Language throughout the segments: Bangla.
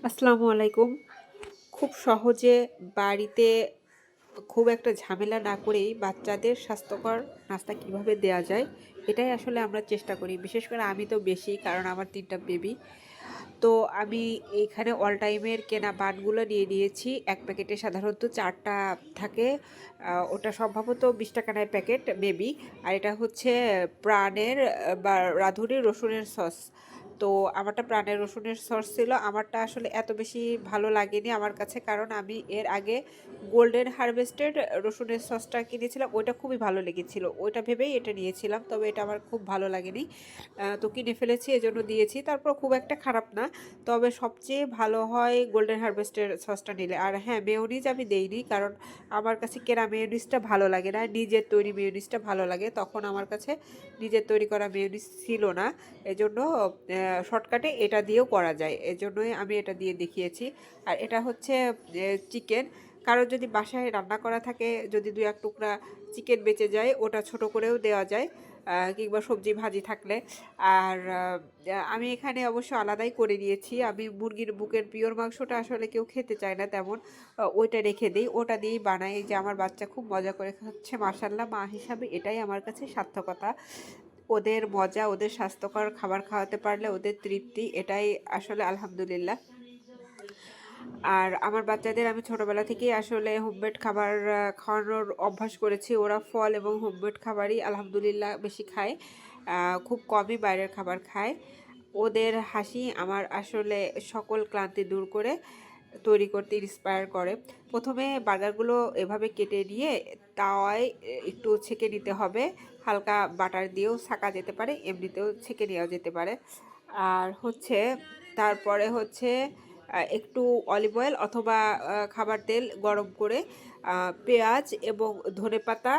আসসালামু আলাইকুম। খুব সহজে বাড়িতে খুব একটা ঝামেলা না করেই বাচ্চাদের স্বাস্থ্যকর নাস্তা কিভাবে দেয়া যায়, এটাই আসলে আমরা চেষ্টা করি। বিশেষ করে আমি তো বেশি, কারণ আমার ৩ টা বেবি। তো আমি এইখানে অল টাইমের কেনা বানগুলো নিয়ে নিয়েছি। ১ প্যাকেটে সাধারণত ৪ টা থাকে। ওটা সম্ভবত ৳২০ নেয় প্যাকেট বেবি। আর এটা হচ্ছে প্রাণের বা রাঁধুনির রসুনের সস। তো আমারটা প্রাণের রসুনের সস ছিল। আমারটা আসলে এত বেশি ভালো লাগেনি আমার কাছে, কারণ আমি এর আগে গোল্ডেন হারভেস্টেড রসুনের সসটা কিনেছিলাম। ওইটা খুবই ভালো লেগেছিল। ওইটা ভেবেই এটা নিয়েছিলাম। তবে এটা আমার খুব ভালো লাগেনি। তো কিনে ফেলেছি, এজন্য দিয়েছি। তারপর খুব একটা খারাপ না। তবে সবচেয়ে ভালো হয় গোল্ডেন হারভেস্টের সসটা নিলে। আর হ্যাঁ, মেয়োনিজ আমি দেইনি, কারণ আমার কাছে কেনা মেয়োনিজটা ভালো লাগে না। নিজের তৈরি মেয়োনিজটা ভালো লাগে। তখন আমার কাছে নিজের তৈরি করা মেয়োনিজ ছিল না। এজন্য শর্টকাটে এটা দিয়েও করা যায়। এজন্যই আমি এটা দিয়ে দেখিয়েছি। আর এটা হচ্ছে চিকেন। কারোর যদি বাসায় রান্না করা থাকে, যদি ২-১ টুকরা চিকেন বেঁচে যায়, ওটা ছোট করেও দেওয়া যায়। কিংবা সবজি ভাজি থাকলে। আর আমি এখানে অবশ্য আলাদাই করে নিয়েছি। আমি মুরগির বুকের পিওর মাংসটা আসলে কেউ খেতে চায় না তেমন। ওইটা রেখে দেই। ওটা দিয়েই বানাই। এই যে আমার বাচ্চা খুব মজা করে খাচ্ছে। মাশাআল্লাহ, মা হিসাবে এটাই আমার কাছে সার্থকতা। ওদের মজা, ওদের স্বাস্থ্যকর খাবার খাওয়াতে পারলে ওদের তৃপ্তি, এটাই আসলে আলহামদুলিল্লাহ। আর আমার বাচ্চাদের আমি ছোটবেলা থেকেই আসলে হোমমেড খাবার খাওয়ানোর অভ্যাস করেছি। ওরা ফল এবং হোমমেড খাবারই আলহামদুলিল্লাহ বেশি খায়। খুব কমই বাইরের খাবার খায়। ওদের হাসি আমার আসলে সকল ক্লান্তি দূর করে তৈরি করতে ইন্সপায়ার করে। প্রথমে বার্গারগুলো এভাবে কেটে নিয়ে তাওয়ায় একটু ছেঁকে নিতে হবে। হালকা বাটার দিয়েও ছাকা যেতে পারে, এমনিতেও ছেঁকে নেওয়া যেতে পারে। আর হচ্ছে তারপরে হচ্ছে একটু অলিভ অয়েল অথবা খাবার তেল গরম করে পেঁয়াজ এবং ধনেপাতা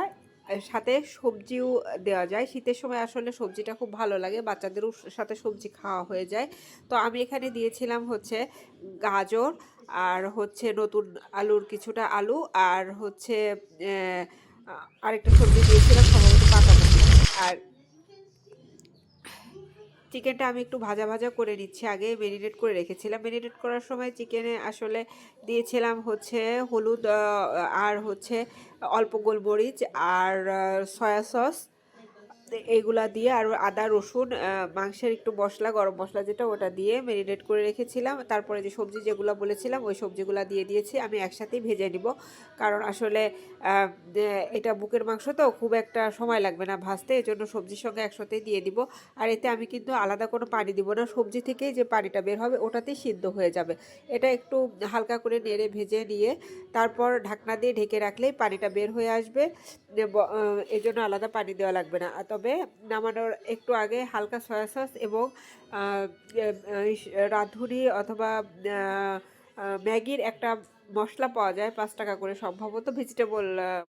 সাথে সবজিও দেওয়া যায়। শীতের সময় আসলে সবজিটা খুব ভালো লাগে, বাচ্চাদেরও সাথে সবজি খাওয়া হয়ে যায়। তো আমি এখানে দিয়েছিলাম হচ্ছে গাজর, আর হচ্ছে নতুন আলুর কিছুটা আলু, আর হচ্ছে আরেকটা সবজি দিয়েছিলাম সম্ভবত পাতাকপি। আর চিকেনটা আমি একটু ভাজা ভাজা করে নিচ্ছি, আগে মেরিনেট করে রেখেছিলাম। মেরিনেট করার সময় চিকেনে আসলে দিয়েছিলাম হচ্ছে হলুদ, আর হচ্ছে অল্প গোলমরিচ, আর সয়া সস। এইগুলা দিয়ে আর আদা রসুন, মাংসের একটু মশলা, গরম মশলা যেটা, ওটা দিয়ে মেরিনেট করে রেখেছিলাম। তারপরে যে সবজি যেগুলো বলেছিলাম ওই সবজিগুলো দিয়ে দিয়েছি। আমি একসাথেই ভেজে নিব, কারণ আসলে এটা বুকের মাংস তো খুব একটা সময় লাগবে না ভাজতে, এজন্য সবজির সঙ্গে একসাথেই দিয়ে দিব। আর এতে আমি কিন্তু আলাদা কোনো পানি দিব না, সবজি থেকেই যে পানিটা বের হবে ওটাতেই সিদ্ধ হয়ে যাবে। এটা একটু হালকা করে নেড়ে ভেজে নিয়ে তারপর ঢাকনা দিয়ে ঢেকে রাখলেই পানিটা বের হয়ে আসবে। এই জন্য আলাদা পানি দেওয়া লাগবে না। তবে নামানোর একটু আগে হালকা সয়া সস এবং আহ, রাঁধুনি অথবা ম্যাগির একটা মশলা পাওয়া যায় ৫ টাকা করে, সম্ভবত ভেজিটেবল